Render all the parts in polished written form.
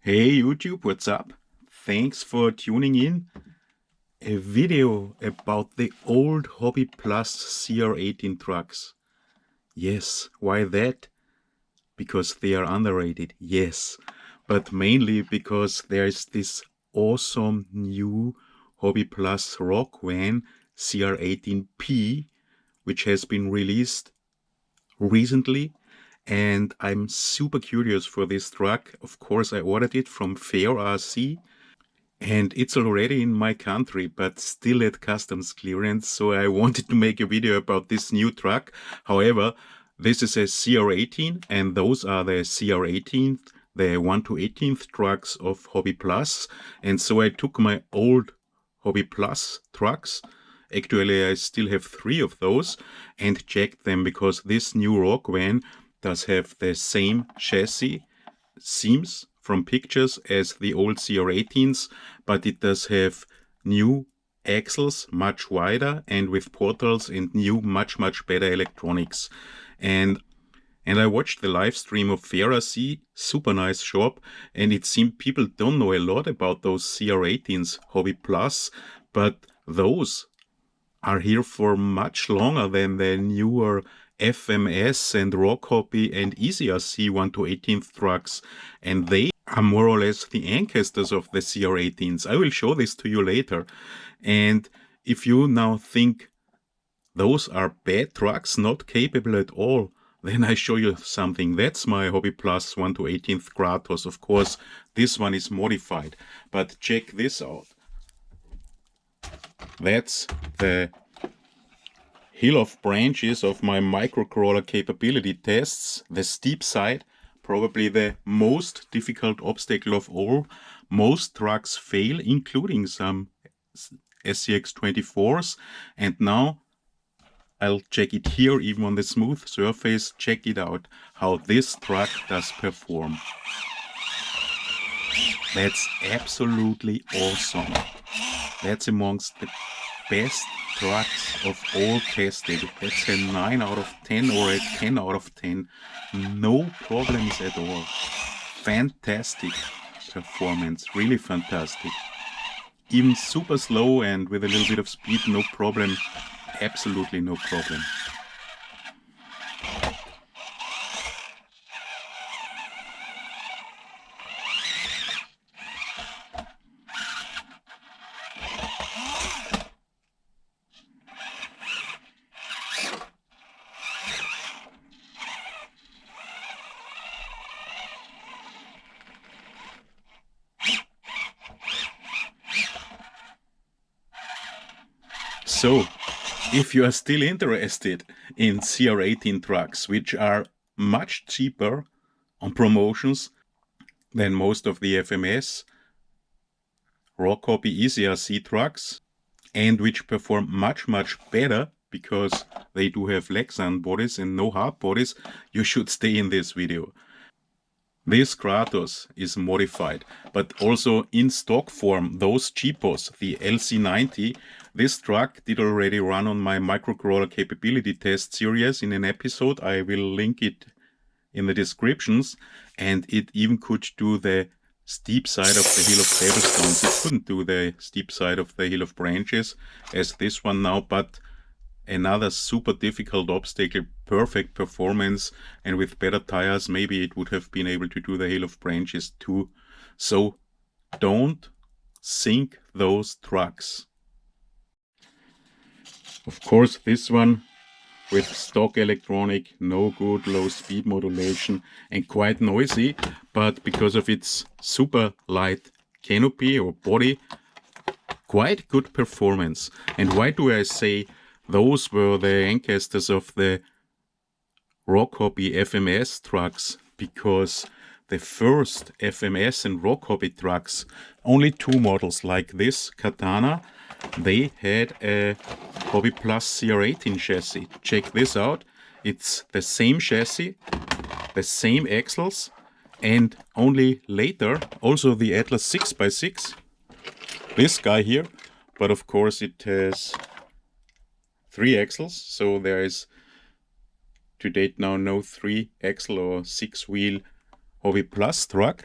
Hey YouTube, what's up? Thanks for tuning in. A video about the old Hobby Plus CR-18 trucks. Yes, why that? Because they are underrated, yes. But mainly because there's this awesome new Hobby Plus rock van CR-18P, which has been released recently. And I'm super curious for this truck. Of course, I ordered it from Fair RC. And it's already in my country, but still at customs clearance, so I wanted to make a video about this new truck. However, this is a CR-18, and those are the CR-18, the 1 to 18th trucks of Hobby Plus. And so I took my old Hobby Plus trucks, actually I still have 3 of those, and checked them because this new rock van does have the same chassis, seems from pictures, as the old CR-18s, but it does have new axles, much wider and with portals, and new much better electronics. And I watched the live stream of FairRC, super nice shop, and it seemed people don't know a lot about those CR-18s Hobby Plus, but those are here for much longer than the newer FMS and Rock Hobby and ECRC 1 to 18th trucks, and they are more or less the ancestors of the CR-18s. I will show this to you later. And if you now think those are bad trucks, not capable at all, then I show you something. That's my Hobby Plus 1 to 18th Kratos. Of course, this one is modified, but check this out. That's the hill of branches of my microcrawler capability tests. The steep side, probably the most difficult obstacle of all. Most trucks fail, including some SCX-24s. And now I'll check it here, even on the smooth surface. Check it out, how this truck does perform. That's absolutely awesome. That's amongst the best trucks of all tested. That's a 9 out of 10 or a 10 out of 10. No problems at all. Fantastic performance, really fantastic. Even super slow and with a little bit of speed, no problem. Absolutely no problem. So, if you are still interested in CR-18 trucks, which are much cheaper on promotions than most of the FMS, Rock Hobby ECRC trucks, and which perform much better because they do have Lexan bodies and no hard bodies, you should stay in this video. This Kratos is modified, but also in stock form, those cheapos, the LC90, this truck did already run on my microcrawler capability test series in an episode. I will link it in the descriptions, and it even could do the steep side of the hill of tablstones. It couldn't do the steep side of the hill of branches as this one now, but another super difficult obstacle, perfect performance, and with better tires maybe it would have been able to do the hill of branches too. So don't sink those trucks. Of course, this one with stock electronic, no good low speed modulation, and quite noisy, but because of its super light canopy or body, quite good performance. And why do I say those were the ancestors of the Rock Hobby FMS trucks? Because the first FMS and Rock Hobby trucks, only 2 models like this Katana, they had a Hobby Plus CR-18 chassis. Check this out. It's the same chassis, the same axles, and only later also the Atlas 6x6. This guy here, but of course it has 3 axles, so there is to date now no 3 axle or 6 wheel Hobby Plus truck.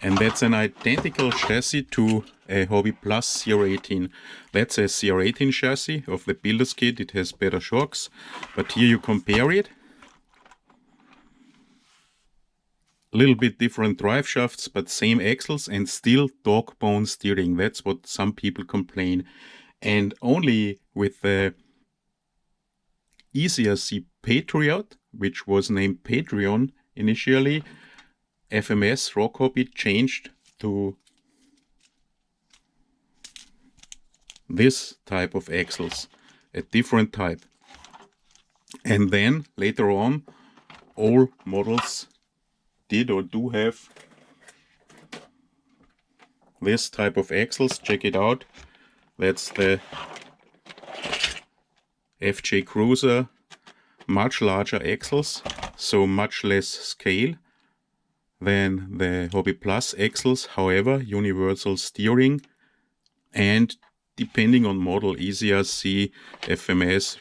And that's an identical chassis to a Hobby Plus CR-18. That's a CR-18 chassis of the builder's kit. It has better shocks, but here you compare it. A little bit different drive shafts, but same axles and still dog bone steering. That's what some people complain. And only with the ECRC Patriot, which was named Patreon initially, AMXRock Hobby changed to this type of axles, a different type. And then later on, all models did or do have this type of axles. Check it out. That's the FJ Cruiser, much larger axles, so much less scale than the Hobby Plus axles. However, universal steering, and depending on model, ECRC, FMS,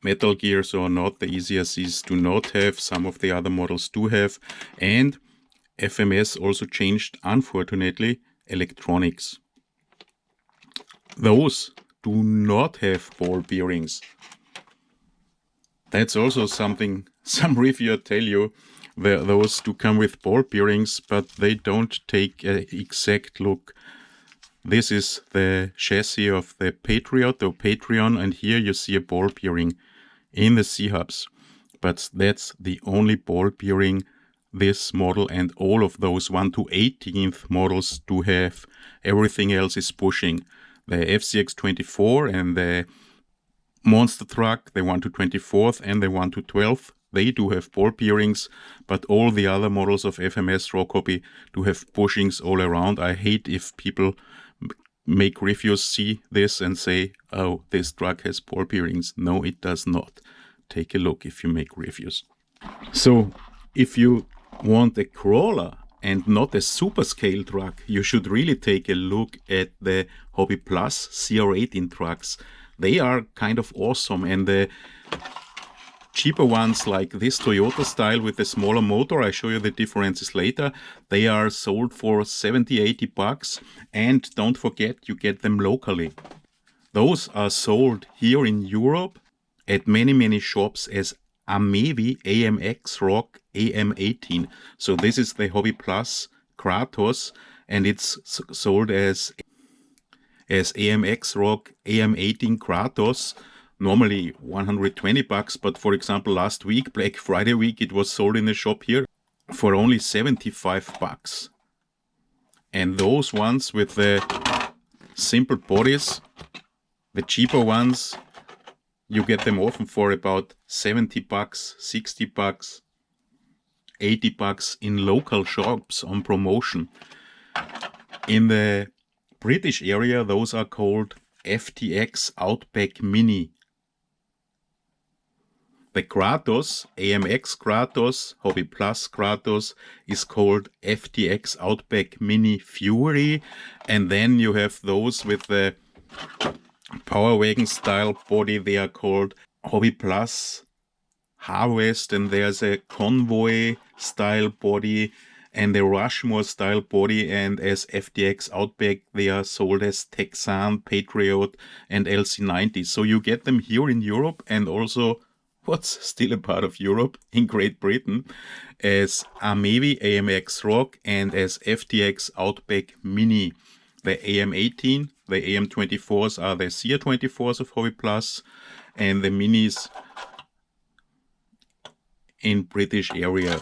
Metal Gears or not, the ECRCs do not have, some of the other models do have, and FMS also changed, unfortunately, electronics. Those do not have ball bearings. That's also something some reviewer tell you, those do come with ball bearings, but they don't take an exact look. This is the chassis of the Patriot or Patreon, and here you see a ball bearing in the C-hubs. But that's the only ball bearing this model and all of those 1 to 18th models do have. Everything else is bushing. The FCX24 and the Monster Truck, the 1 to 24th and the 1 to 12th, they do have ball bearings, but all the other models of AMXRock Hobby do have bushings all around. I hate if people make reviews, see this and say, oh, this truck has ball bearings. No, it does not. Take a look if you make reviews. So if you want a crawler and not a super scale truck, you should really take a look at the Hobby Plus CR-18 trucks. They are kind of awesome, and the cheaper ones like this Toyota style with a smaller motor, I show you the differences later, they are sold for $70-80, and don't forget you get them locally. Those are sold here in Europe at many shops as Amewi AMXRock AM18. So this is the Hobby Plus Kratos, and it's sold as AMXRock AM18 Kratos. Normally $120, but for example last week, Black Friday week, it was sold in the shop here for only $75. And those ones with the simple bodies, the cheaper ones, you get them often for about $70, $60, $80 in local shops on promotion. In the British area, those are called FTX Outback Mini. The Kratos, AMX Kratos, Hobby Plus Kratos, is called FTX Outback Mini Fury. And then you have those with the Power Wagon style body, they are called Hobby Plus Harvest, and there's a Convoy style body and a Rushmore style body, and as FTX Outback they are sold as Texan, Patriot and LC90. So you get them here in Europe, and also what's still a part of Europe, in Great Britain, as Amewi AMXRock and as FTX Outback Mini. The AM18, the AM24s are the CR24s of Hobby Plus, and the Minis in British area.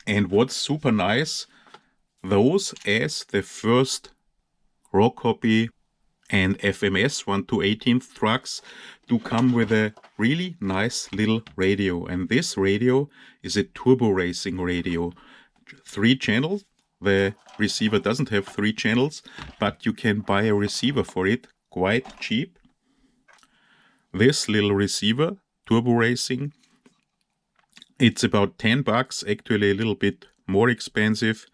And what's super nice, those as the first Rock Hobby and FMS 1 to 18th trucks do come with a really nice little radio. And this radio is a turbo racing radio. 3 channels. The receiver doesn't have 3 channels, but you can buy a receiver for it quite cheap. This little receiver, turbo racing, it's about $10, actually a little bit more expensive.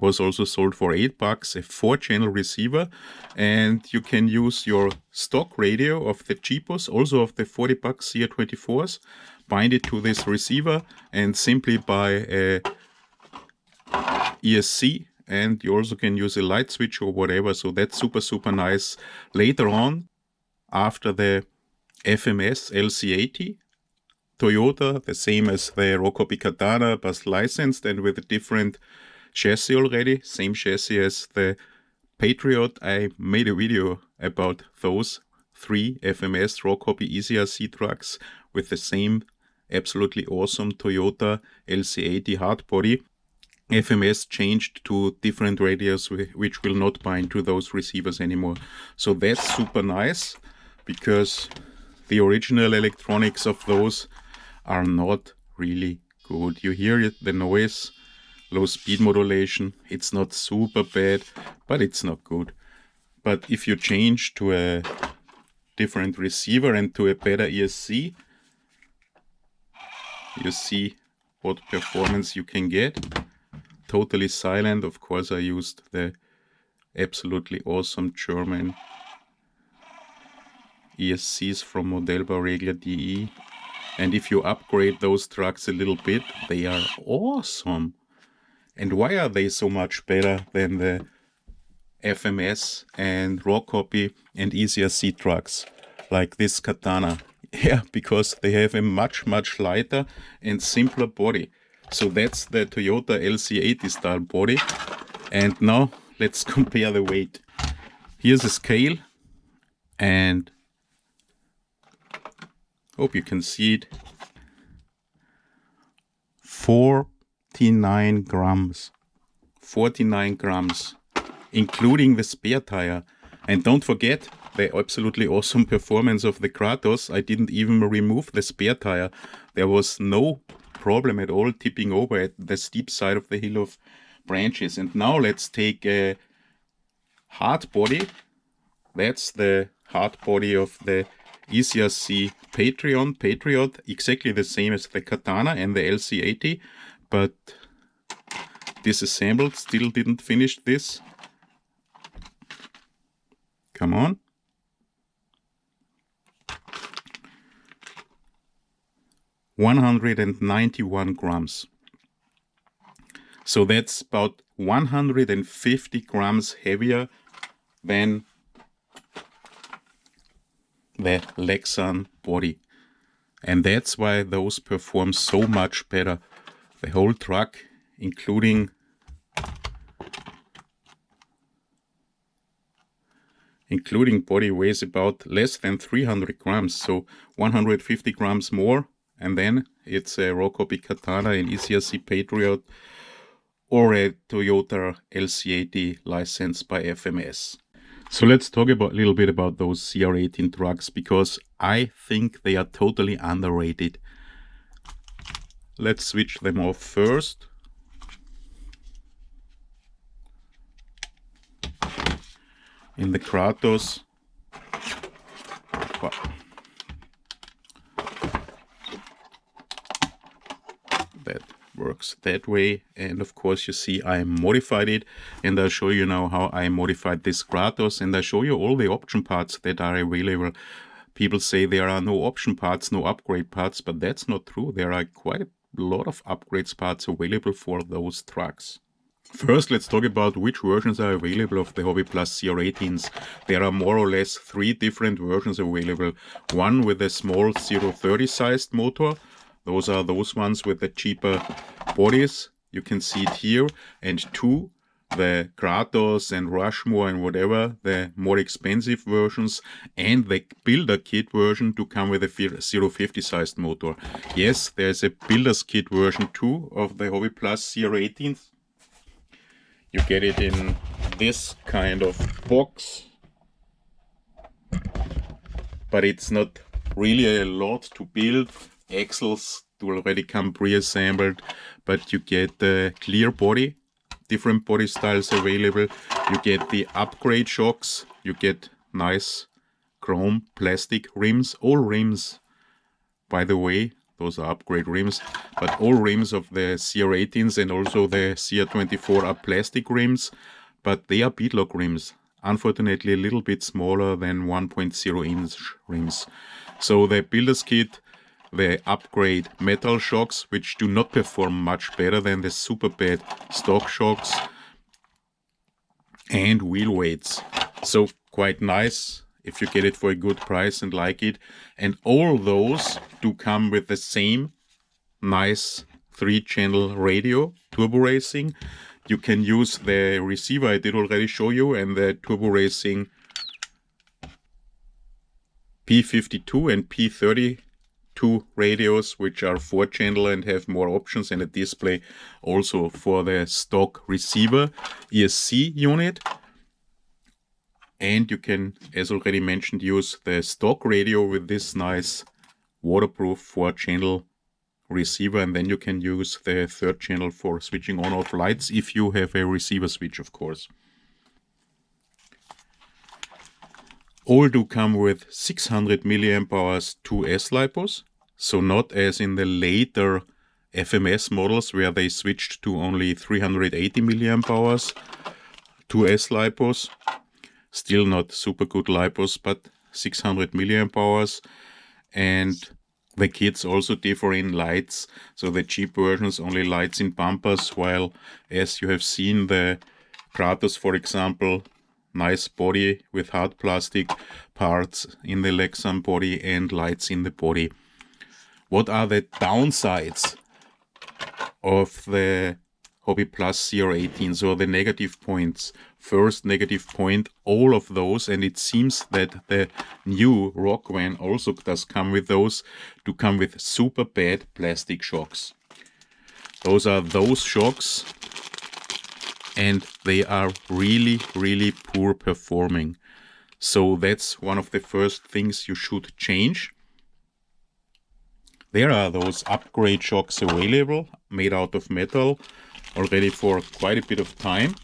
Was also sold for $8, a 4-channel receiver, and you can use your stock radio of the cheapos, also of the $40 CR24s, bind it to this receiver and simply buy a ESC, and you also can use a light switch or whatever, so that's super nice. Later on, after the FMS LC80, Toyota, the same as the Rock Hobby Katana, but licensed and with a different chassis already, same chassis as the Patriot. I made a video about those 3 FMS Rock Hobby ECRC trucks with the same absolutely awesome Toyota LC80 hardbody. FMS changed to different radios which will not bind to those receivers anymore. So that's super nice, because the original electronics of those are not really good. You hear it, the noise, low speed modulation, it's not super bad, but it's not good. But if you change to a different receiver and to a better ESC, you see what performance you can get. Totally silent. Of course, I used the absolutely awesome German ESCs from Modellbauregler DE. And if you upgrade those trucks a little bit, they are awesome. And why are they so much better than the FMS and Rock Hobby and ECRC trucks like this Katana? Yeah, because they have a much lighter and simpler body. So that's the Toyota LC80 style body. And now let's compare the weight. Here's a scale, and hope you can see it. 49 grams. 49 grams, including the spare tire. And don't forget the absolutely awesome performance of the Kratos. I didn't even remove the spare tire. There was no problem at all tipping over at the steep side of the hill of branches. And now let's take a hard body. That's the hard body of the ECRC Patriot, exactly the same as the Katana and the LC80, but disassembled, still didn't finish this. Come on. $191 grams. So that's about 150 grams heavier than the Lexan body. And that's why those perform so much better. The whole truck, including body, weighs about less than 300 grams, so 150 grams more, and then it's a Rock Hobby Katana, an ECRC Patriot, or a Toyota LC80 licensed by FMS. So let's talk a little bit about those CR-18 trucks, because I think they are totally underrated. Let's switch them off first. In the Kratos, that works that way, and of course you see I modified it, and I'll show you now how I modified this Kratos, and I show you all the option parts that are available. People say there are no option parts, no upgrade parts, but that's not true. There are quite a lot of upgrades parts available for those trucks. First, let's talk about which versions are available of the Hobby Plus CR-18s. There are more or less 3 different versions available. One with a small 030 sized motor. Those are those ones with the cheaper bodies. You can see it here. And 2, the Kratos and Rushmore and whatever, the more expensive versions, and the builder kit version to come with a 050 sized motor. Yes, there's a builder's kit version too of the Hobby Plus CR-18s. You get it in this kind of box, but it's not really a lot to build. Axles do already come pre-assembled, but you get the clear body, different body styles available. You get the upgrade shocks, you get nice chrome plastic rims. All rims, by the way, those are upgrade rims, but all rims of the CR-18s and also the CR-24 are plastic rims, but they are beadlock rims. Unfortunately, a little bit smaller than 1.0 inch rims. So the builder's kit the upgrade metal shocks, which do not perform much better than the super bad stock shocks, and wheel weights. So quite nice if you get it for a good price and like it. And all those do come with the same nice 3-channel radio, turbo racing. You can use the receiver I did already show you, and the turbo racing P52 and P32 radios, which are 4-channel and have more options, and a display also for the stock receiver ESC unit. And you can, as already mentioned, use the stock radio with this nice waterproof 4-channel receiver, and then you can use the 3rd channel for switching on off lights if you have a receiver switch, of course. All do come with 600 milliamp hours 2S LiPos, so not as in the later FMS models where they switched to only 380 milliamp hours 2S LiPos. Still not super good LiPos, but 600 milliamp hours. And the kits also differ in lights, so the cheap versions only lights in bumpers, while as you have seen the Kratos, for example, nice body with hard plastic parts in the Lexan body and lights in the body. What are the downsides of the Hobby Plus CR-18, so the negative points? First negative point, all of those, and it seems that the new Rock Van also does come with those, to come with super bad plastic shocks. Those are those shocks, and they are really, really poor performing. So that's one of the first things you should change. There are those upgrade shocks available, made out of metal, already for quite a bit of time.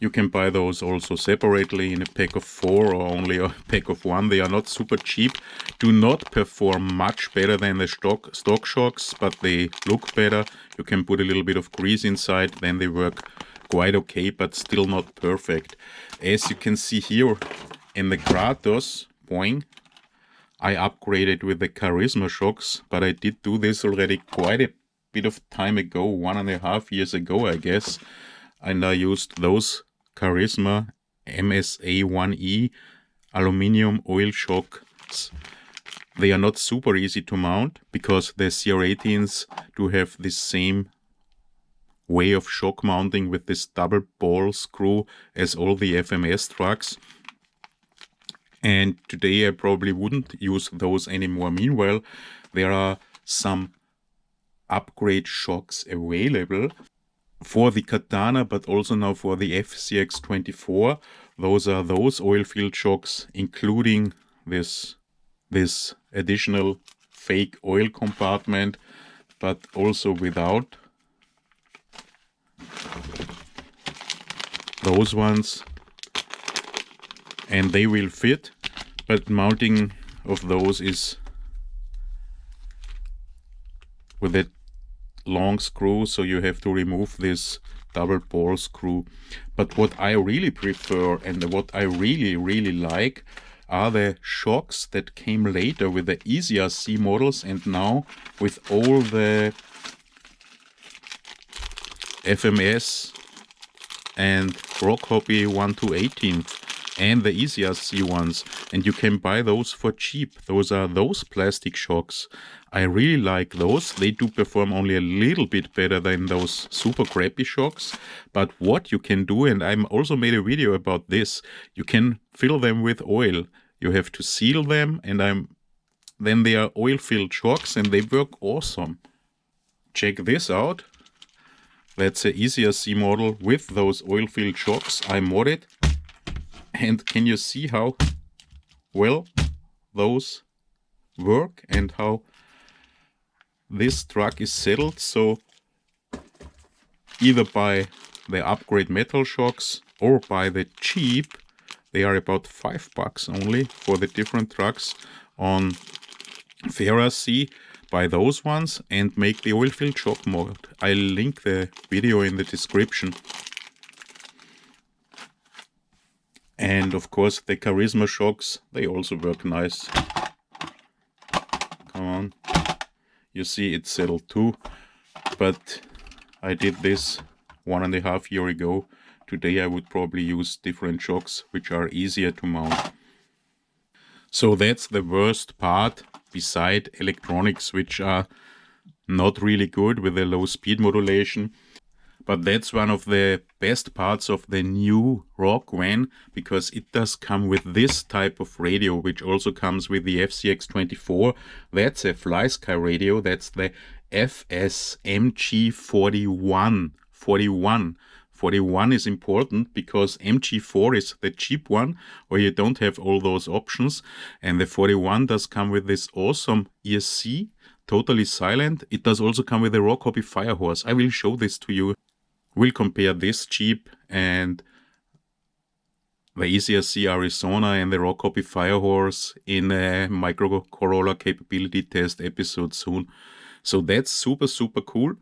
You can buy those also separately in a pack of 4 or only a pack of 1. They are not super cheap, do not perform much better than the stock shocks, but they look better. You can put a little bit of grease inside, then they work quite okay, but still not perfect. As you can see here in the Kratos, boing, I upgraded with the Charisma shocks, but I did do this already quite a bit of time ago, 1.5 years ago, I guess. And I used those Charisma MSA1E aluminum oil shocks. They are not super easy to mount because the CR-18s do have this same way of shock mounting with this double ball screw as all the FMS trucks. And today I probably wouldn't use those anymore. Meanwhile, there are some upgrade shocks available for the Katana, but also now for the FCX24. Those are those oil-filled shocks, including this additional fake oil compartment, but also without. Those ones, and they will fit, but mounting of those is with a long screw, so you have to remove this double ball screw. But what I really prefer and what I really like are the shocks that came later with the ECRC models, and now with all the FMS and Rock Hobby 1-18 and the ECRC ones, and you can buy those for cheap. Those are those plastic shocks. I really like those. They do perform only a little bit better than those super crappy shocks, but what you can do, and I'm also made a video about this, you can fill them with oil. You have to seal them, and then they are oil-filled shocks, and they work awesome. Check this out. That's a ECRC model with those oil-filled shocks. I modded, and can you see how well those work and how this truck is settled? So either by the upgrade metal shocks or by the cheap, they are about $5 only for the different trucks on Ferrasi, buy those ones and make the oil-filled shock mod. I'll link the video in the description. And of course the Charisma shocks, they also work nice. come on. You see it's settled too, but I did this 1.5 years ago. Today I would probably use different shocks which are easier to mount. So that's the worst part, beside electronics which are not really good with the low speed modulation. But that's one of the best parts of the new Rock van, because it does come with this type of radio, which also comes with the FCX24. That's a FlySky radio. That's the FS-MG41. 41 is important because MG4 is the cheap one where you don't have all those options, and the 41 does come with this awesome ESC, totally silent. It does also come with a Rock Hobby Firehorse. I will show this to you. We'll compare this Jeep and the ECRC Arizona and the Rock Hobby Firehorse in a micro Corolla capability test episode soon. So that's super, super cool.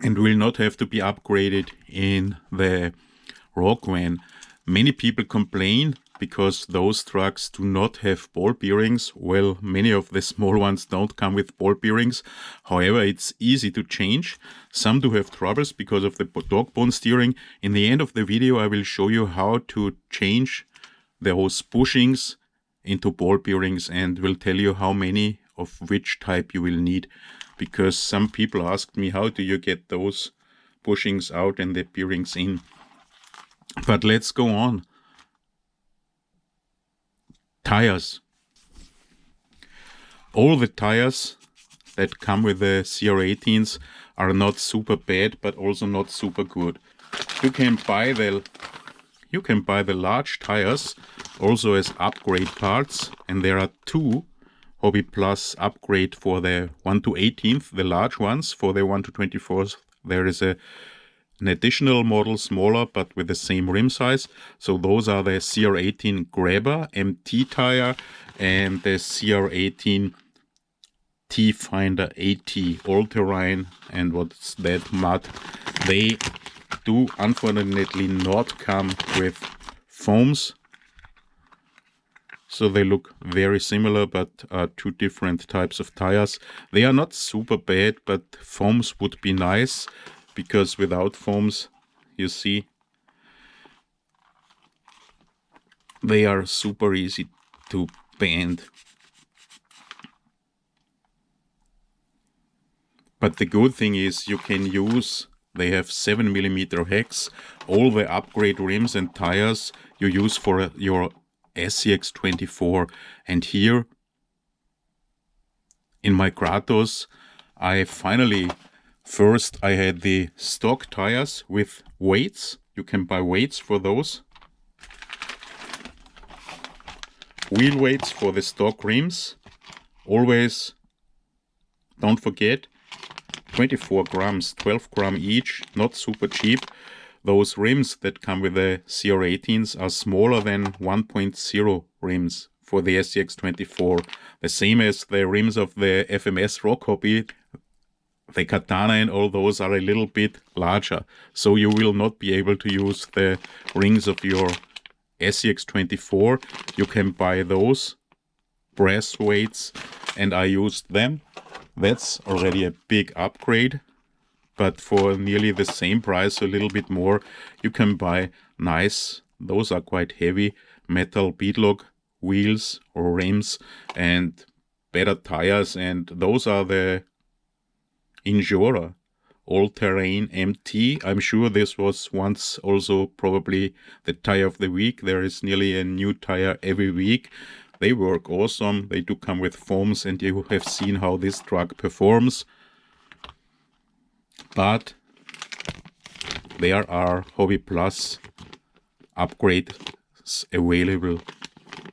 And will not have to be upgraded in the Rock van. Many people complain because those trucks do not have ball bearings. Well, many of the small ones don't come with ball bearings. However, it's easy to change. Some do have troubles because of the dog bone steering. In the end of the video, I will show you how to change those bushings into ball bearings, and will tell you how many of which type you will need. Because some people asked me, how do you get those bushings out and the bearings in? But let's go on. Tires. All the tires that come with the CR-18s are not super bad, but also not super good. You can buy the large tires also as upgrade parts, and there are two Hobby Plus upgrade for the 1 to 18th, the large ones. For the 1 to 24th, there is an additional model, smaller but with the same rim size. So those are the CR-18 Grabber MT tire and the CR-18 T-Finder AT all-terrain, and what's that, mud. They do unfortunately not come with foams. So they look very similar, but are two different types of tires. They are not super bad, but foams would be nice, because without foams, you see, they are super easy to bend. But the good thing is you can use, they have 7mm hex. All the upgrade rims and tires you use for your SCX24. And here in my Kratos, I finally, first I had the stock tires with weights. You can buy weights for those. Wheel weights for the stock rims. Always, don't forget, 24 grams, 12 grams each, not super cheap. Those rims that come with the CR-18s are smaller than 1.0 rims for the SCX24. The same as the rims of the AMXRock Hobby. The Katana and all those are a little bit larger. So you will not be able to use the rings of your SCX24. You can buy those brass weights, and I used them. That's already a big upgrade. But for nearly the same price, a little bit more, you can buy nice, those are quite heavy, metal beadlock wheels or rims and better tires. And those are the Injora all-terrain MT. I'm sure this was once also probably the tire of the week. There is nearly a new tire every week. They work awesome. They do come with foams, and you have seen how this truck performs. But there are Hobby Plus upgrades available.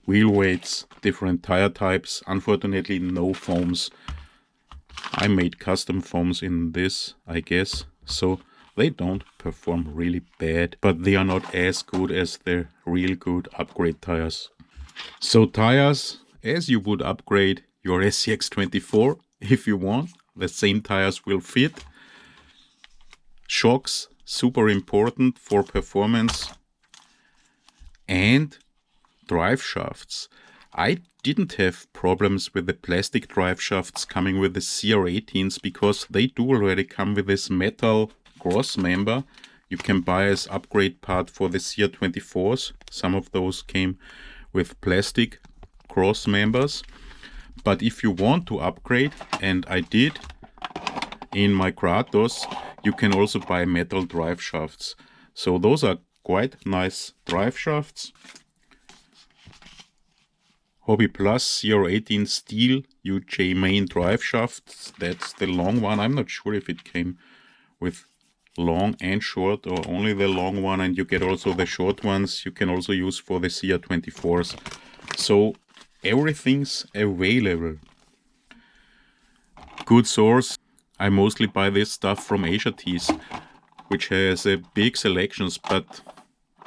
Wheel weights, different tire types, unfortunately no foams. I made custom foams in this, I guess, so they don't perform really bad, but they are not as good as the real good upgrade tires. So tires, as you would upgrade your SCX24 if you want, the same tires will fit. Shocks, super important for performance. And drive shafts. I didn't have problems with the plastic drive shafts coming with the CR-18s because they do already come with this metal cross member you can buy as upgrade part for the CR-24s. Some of those came with plastic cross members. But if you want to upgrade, and I did in my Kratos, you can also buy metal drive shafts. So those are quite nice drive shafts. Hobby Plus CR-18 steel UJ main drive shafts. That's the long one. I'm not sure if it came with long and short or only the long one, and you get also the short ones you can also use for the CR-24s. So everything's available. Good source. I mostly buy this stuff from Asia Tees, which has a big selections, but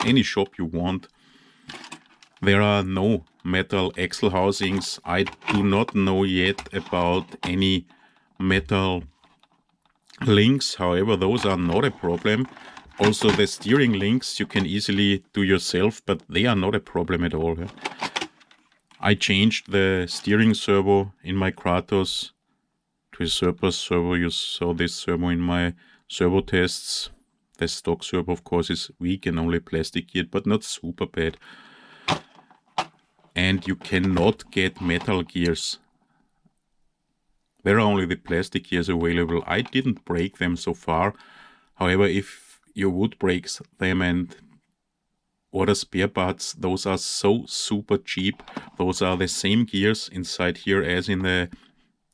any shop you want. There are no metal axle housings. I do not know yet about any metal links, however, those are not a problem. Also, the steering links you can easily do yourself, but they are not a problem at all. I changed the steering servo in my Kratos to a surplus servo. You saw this servo in my servo tests. The stock servo, of course, is weak and only plastic geared, but not super bad. And you cannot get metal gears. There are only the plastic gears available. I didn't break them so far. However, if you would break them and order spare parts, those are so super cheap. Those are the same gears inside here as in the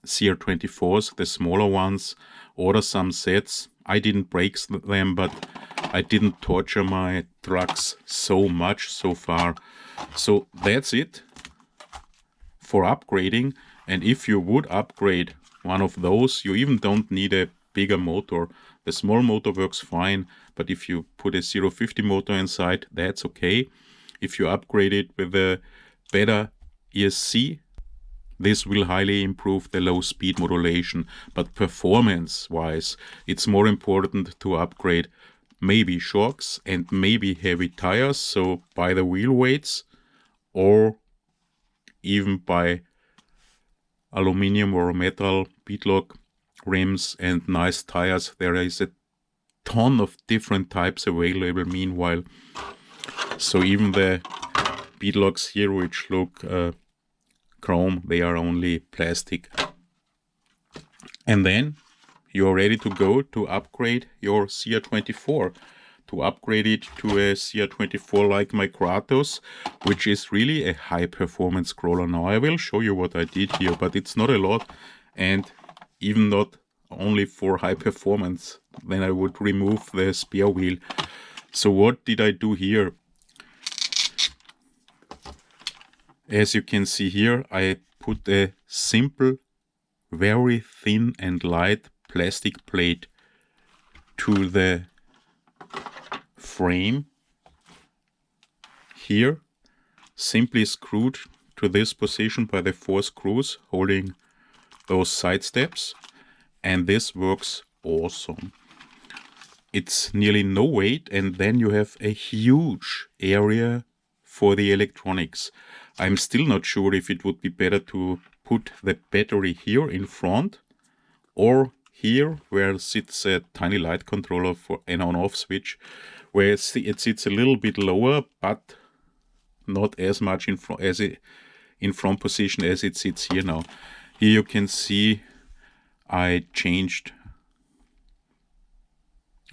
CR-24s, the smaller ones. Order some sets. I didn't break them, but I didn't torture my trucks so much so far. So that's it for upgrading. And if you would upgrade one of those, you even don't need a bigger motor. The small motor works fine, but if you put a 050 motor inside, that's okay. If you upgrade it with a better ESC, this will highly improve the low speed modulation. But performance wise, it's more important to upgrade maybe shocks and maybe heavy tires, so buy the wheel weights, or even buy aluminum or metal beadlock rims and nice tires. There is a ton of different types available meanwhile. So even the beadlocks here, which look chrome, they are only plastic. And then you are ready to go to upgrade your CR-24. To upgrade it to a CR-24 like my Kratos, which is really a high performance crawler. Now I will show you what I did here, but it's not a lot, and even not only for high performance. Then I would remove the spare wheel. So what did I do here? As you can see here, I put a simple, very thin and light plastic plate to the frame here, simply screwed to this position by the 4 screws holding those side steps, and this works awesome. It's nearly no weight, and then you have a huge area for the electronics. I'm still not sure if it would be better to put the battery here in front or here where sits a tiny light controller for an on-off switch, where it sits a little bit lower, but not as much in front as it in front position as it sits here now. Here you can see I changed,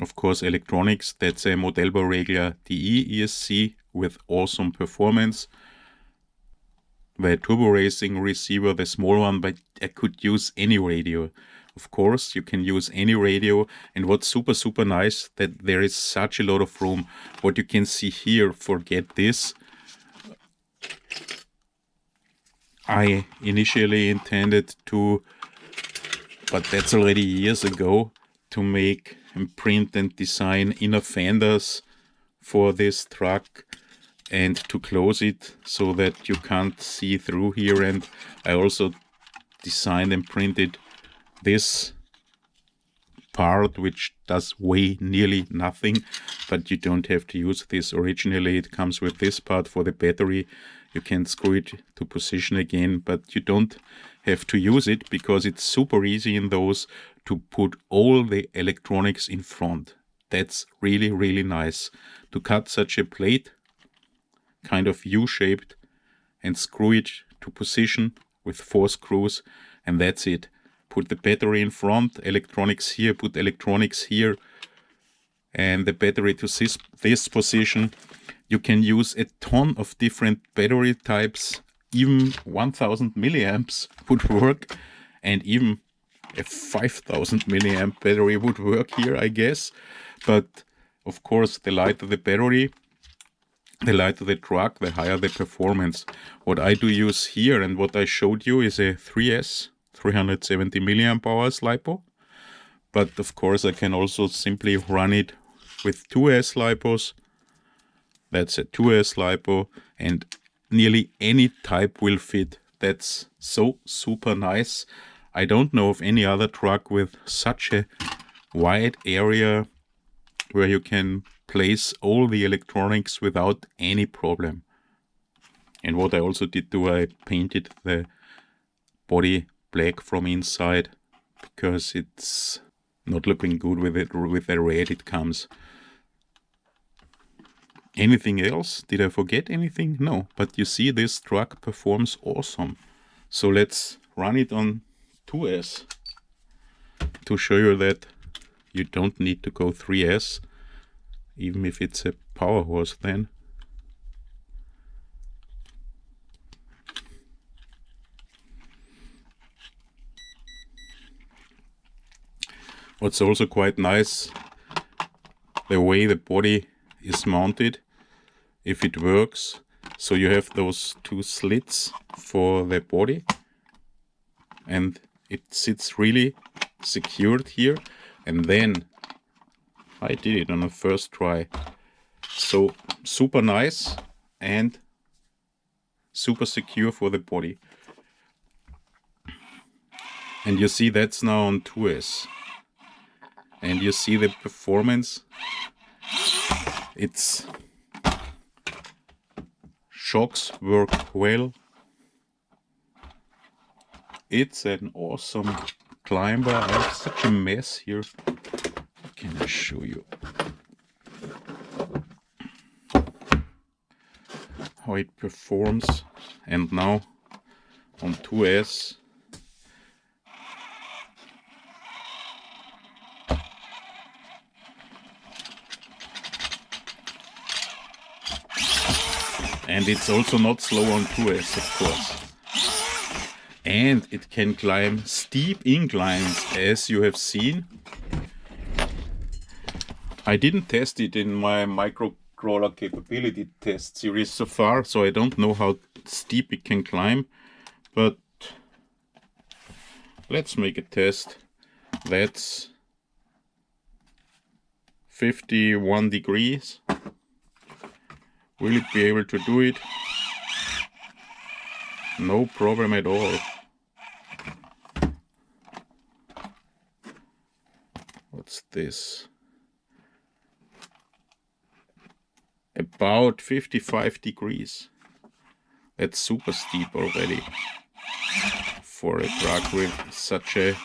of course, electronics. That's a Modellbauregler DE ESC with awesome performance. The turbo racing receiver, the small one, but I could use any radio. Of course, you can use any radio, and what's super nice, that there is such a lot of room. What you can see here, forget this. I initially intended to, but that's already years ago, to make and print and design inner fenders for this truck and to close it so that you can't see through here. And I also designed and printed this part, which does weigh nearly nothing, but you don't have to use this. Originally it comes with this part for the battery. You can screw it to position again, but you don't have to use it because it's super easy in those to put all the electronics in front. That's really, really nice. To cut such a plate, kind of U-shaped, and screw it to position with 4 screws, and that's it. Put the battery in front, electronics here, put electronics here, and the battery to this position. You can use a ton of different battery types. Even 1000 milliamps would work, and even a 5000 milliamp battery would work here, I guess. But of course, the lighter the battery, the lighter the truck, the higher the performance. What I do use here and what I showed you is a 3S 370 milliamp hours LiPo. But of course I can also simply run it with 2S LiPos. That's a 2S LiPo, and nearly any type will fit. That's so super nice. I don't know of any other truck with such a wide area where you can place all the electronics without any problem. And what I also did do, I painted the body black from inside because it's not looking good with it, with the red it comes. Anything else? Did I forget anything? No, but you see this truck performs awesome. So let's run it on 2S to show you that you don't need to go 3S, even if it's a power horse then. What's also quite nice, the way the body is mounted, if it works. So you have those 2 slits for the body, and it sits really secured here. And then I did it on the first try. So super nice and super secure for the body. And you see that's now on 2S. And you see the performance. Its shocks work well. It's an awesome climber. I have such a mess here. Can I show you how it performs? And now on 2S, and it's also not slow on 2S, of course. And it can climb steep inclines, as you have seen. I didn't test it in my micro crawler capability test series so far, so I don't know how steep it can climb, but let's make a test. That's 51 degrees. Will it be able to do it? No problem at all. What's this? About 55 degrees. That's super steep already for a truck with such a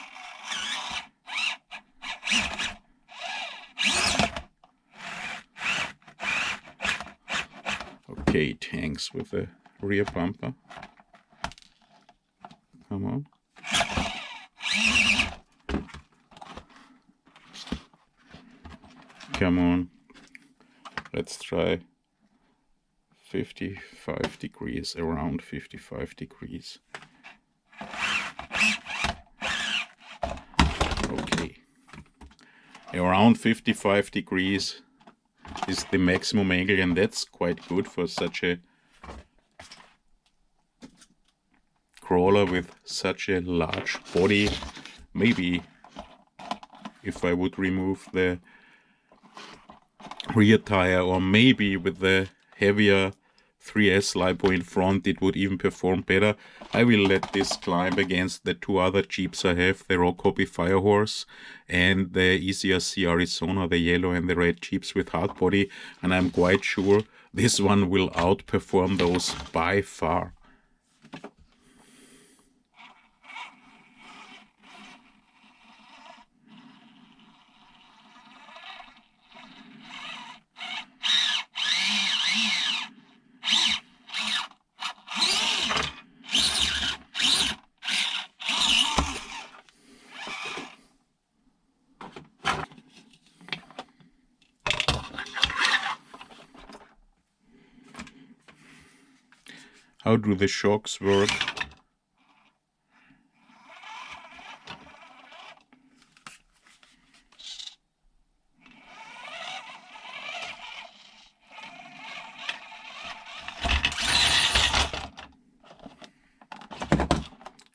okay, it hangs with a rear bumper. Come on. Come on. Let's try 55 degrees, around 55 degrees. Okay. Around 55 degrees is the maximum angle, and that's quite good for such a crawler with such a large body. Maybe if I would remove the rear tire, or maybe with the heavier 3S LiPo in front, it would even perform better. I will let this climb against the two other Jeeps I have, the Rock Hobby Firehorse and the ECRC Arizona, the yellow and the red Jeeps with hardbody, and I'm quite sure this one will outperform those by far. How do the shocks work?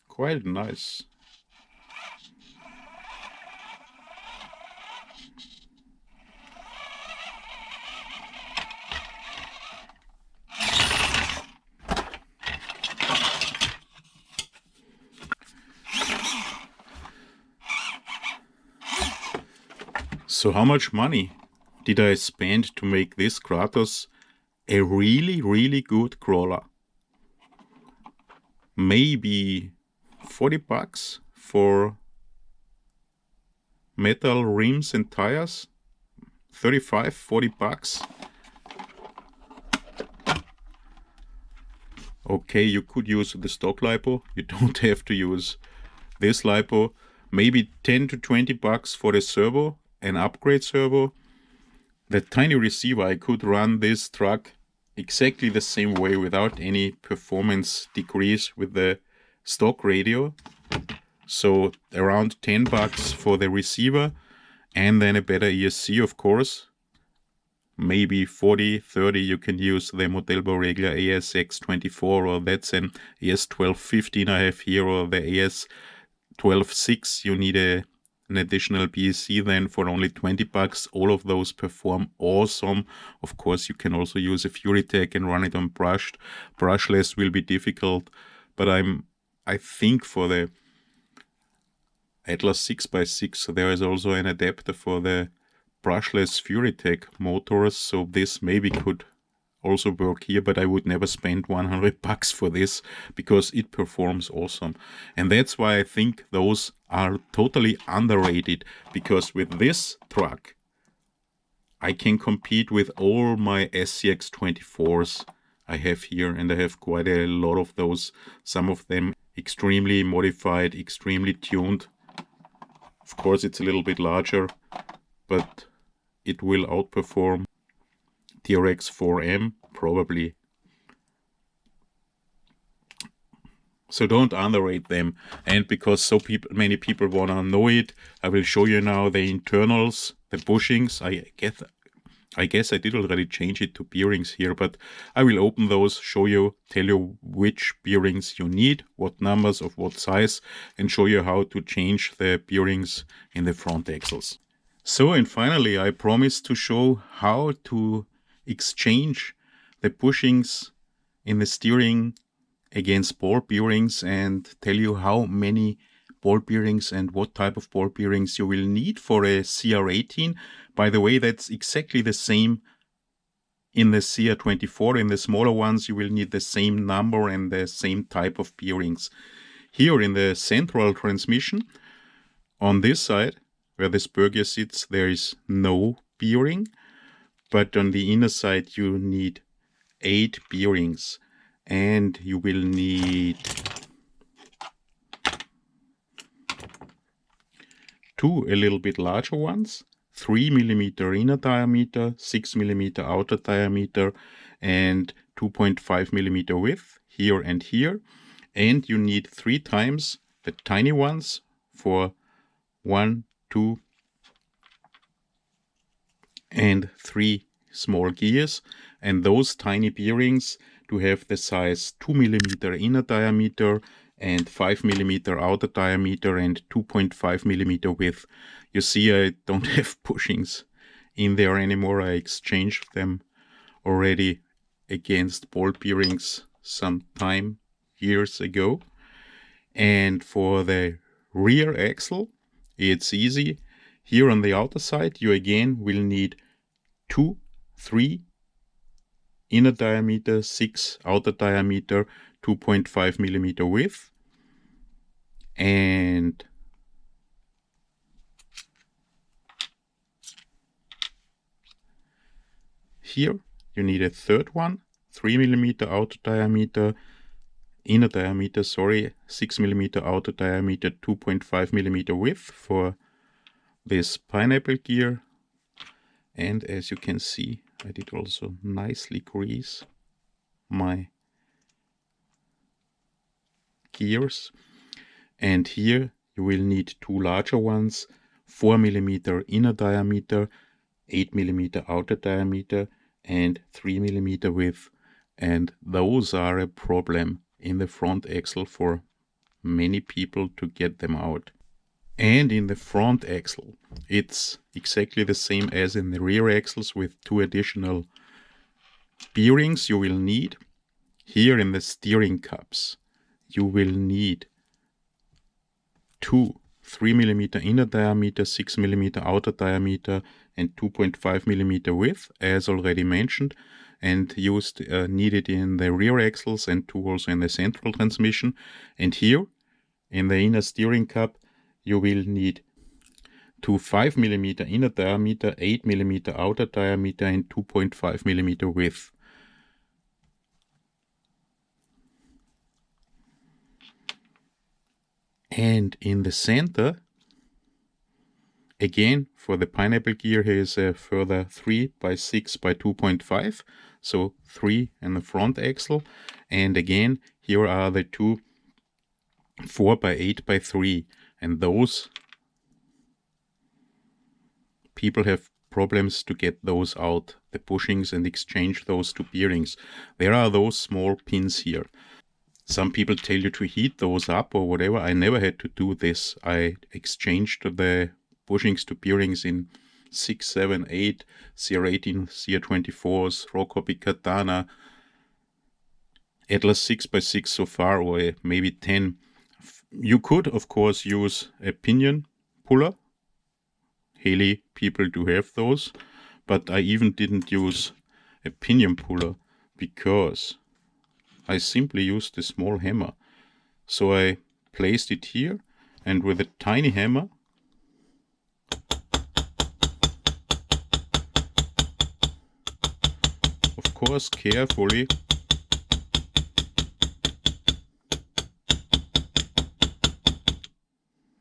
Quite nice. So how much money did I spend to make this Kratos a really good crawler? Maybe 40 bucks for metal rims and tires, 35, 40 bucks. Okay, you could use the stock LiPo, you don't have to use this LiPo. Maybe 10 to 20 bucks for the servo, an upgrade servo. The tiny receiver, I could run this truck exactly the same way without any performance decrease with the stock radio. So around 10 bucks for the receiver and then a better ESC, of course. Maybe 40, 30 you can use the Modelbo Regler ASX24, or that's an AS1215 I have here, or the AS126. You need an additional BSC then for only 20 bucks. All of those perform awesome. Of course, you can also use a Furytech and run it on brushed. Brushless will be difficult, but I think for the Atlas 6x6 there is also an adapter for the brushless Furytech motors, so this maybe could also work here, but I would never spend 100 bucks for this because it performs awesome. And that's why I think those are totally underrated, because with this truck I can compete with all my SCX24s I have here, and I have quite a lot of those, some of them extremely modified, extremely tuned. Of course it's a little bit larger, but it will outperform TRX 4M probably. So don't underrate them. And because many people want to know it, I will show you now the internals, the bushings. I guess I did already change it to bearings here, but I will open those, show you, tell you which bearings you need, what numbers of what size, and show you how to change the bearings in the front axles. So, and finally, I promised to show how to exchange the bushings in the steering against ball bearings, and tell you how many ball bearings and what type of ball bearings you will need for a CR-18. By the way, that's exactly the same in the CR-24. In the smaller ones, you will need the same number and the same type of bearings. Here in the central transmission, on this side, where the spur gear sits, there is no bearing, but on the inner side you need 8 bearings, and you will need 2 a little bit larger ones, 3 mm inner diameter, 6 mm outer diameter, and 2.5 mm width here and here. And you need 3 times the tiny ones for 1, 2, and 3 small gears, and those tiny bearings to have the size 2 mm inner diameter and 5 mm outer diameter and 2.5 mm width. You see, I don't have bushings in there anymore. I exchanged them already against ball bearings some time, years ago. And for the rear axle, it's easy. Here on the outer side, you again will need 2, 3 inner diameter, 6 outer diameter, 2.5 millimeter width. And here you need a third one, 3 millimeter outer diameter, inner diameter, 6 millimeter outer diameter, 2.5 millimeter width for this pineapple gear. And as you can see, I did also nicely grease my gears. And here you will need 2 larger ones, 4 millimeter inner diameter, 8 millimeter outer diameter, and 3 millimeter width. And those are a problem in the front axle for many people to get them out. And in the front axle, it's exactly the same as in the rear axles with 2 additional bearings you will need. Here in the steering cups, you will need 2 3 millimeter inner diameter, 6 millimeter outer diameter, and 2.5 millimeter width, as already mentioned, and needed in the rear axles and 2 also in the central transmission. And here in the inner steering cup, you will need 2 5 millimeter inner diameter, 8 millimeter outer diameter, and 2.5 millimeter width. And in the center, again, for the pineapple gear, here is a further 3 by 6 by 2.5, so 3 in the front axle. And again, here are the 2 4 by 8 by 3, and those people have problems to get those out, the bushings, and exchange those to bearings. There are those small pins here. Some people tell you to heat those up or whatever. I never had to do this. I exchanged the bushings to bearings in 6, 7, 8, CR-18, CR-24s, Rock Hobby Katana, Atlas 6x6 so far, or maybe 10. You could, of course, use a pinion puller. Haley people do have those, but I even didn't use a pinion puller because I simply used a small hammer. So I placed it here, and with a tiny hammer, of course carefully,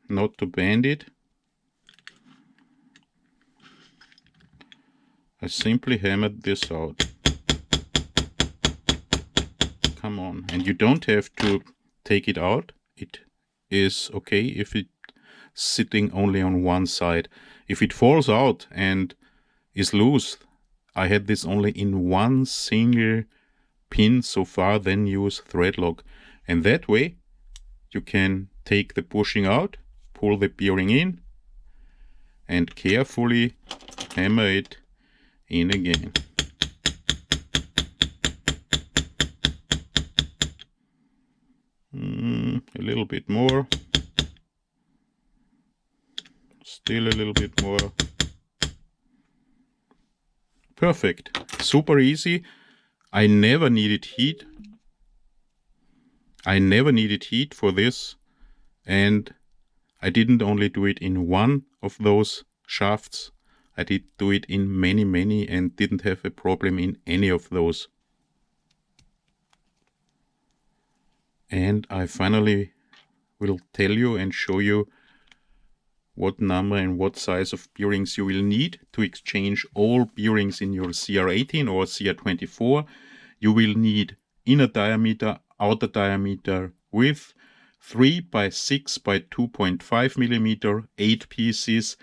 not to bend it, I simply hammered this out. Come on, and you don't have to take it out. It is okay if it's sitting only on one side. If it falls out and is loose, I had this only in one single pin so far, then use thread lock. And that way you can take the bushing out, pull the bearing in, and carefully hammer it in again. A little bit more. Still a little bit more. Perfect. Super easy. I never needed heat. I never needed heat for this. And I didn't only do it in one of those shafts. I did do it in many, and didn't have a problem in any of those. And I finally will tell you and show you what number and what size of bearings you will need to exchange all bearings in your CR-18 or CR-24. You will need inner diameter, outer diameter width, 3 by 6 by 2.5 millimeter, 8 pieces,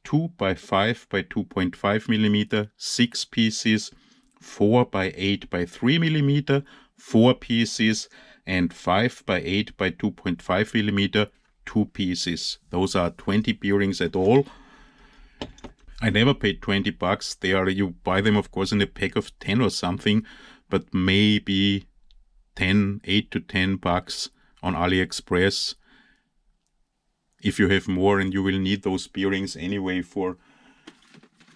2 by 5 by 2.5 millimeter, 6 pieces, 4 by 8 by 3 millimeter, 4 pieces, and 5 by 8 by 2.5 millimeter, 2 pieces. Those are 20 bearings at all. I never paid $20. You buy them, of course, in a pack of 10 or something, but maybe 8 to 10 bucks on AliExpress. If you have more, and you will need those bearings anyway for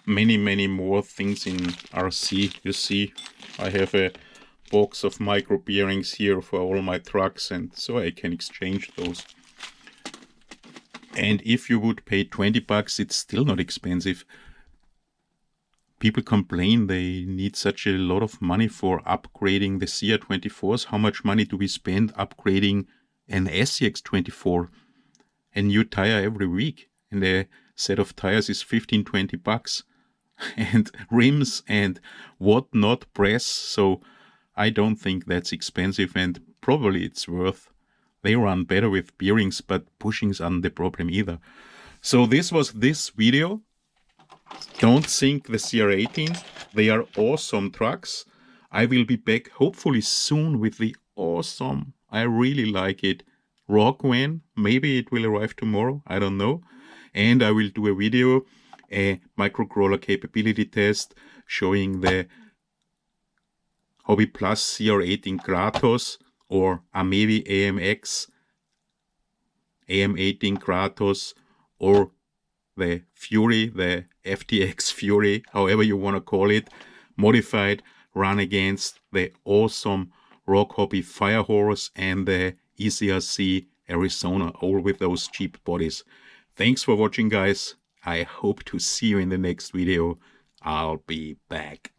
many more things in RC. You see, I have a box of micro bearings here for all my trucks, and so I can exchange those. And if you would pay 20 bucks, it's still not expensive. People complain they need such a lot of money for upgrading the CR-24s. How much money do we spend upgrading an SCX-24? A new tire every week, and a set of tires is 15-20 bucks. And rims and whatnot, press. So I don't think that's expensive, and probably it's worth. They run better with bearings, but bushings aren't the problem either. So this was this video. Don't sink the CR-18. They are awesome trucks. I will be back hopefully soon with the awesome, I really like it, Rock van. Maybe it will arrive tomorrow, I don't know. And I will do a video, a microcrawler capability test showing the Hobby Plus CR-18 Kratos or Amewi AMX AM18 Kratos, or the Fury, the FTX Fury, however you want to call it, modified, run against the awesome Rock Hobby Firehorse and the ECRC Arizona, all with those cheap bodies. Thanks for watching, guys. I hope to see you in the next video. I'll be back.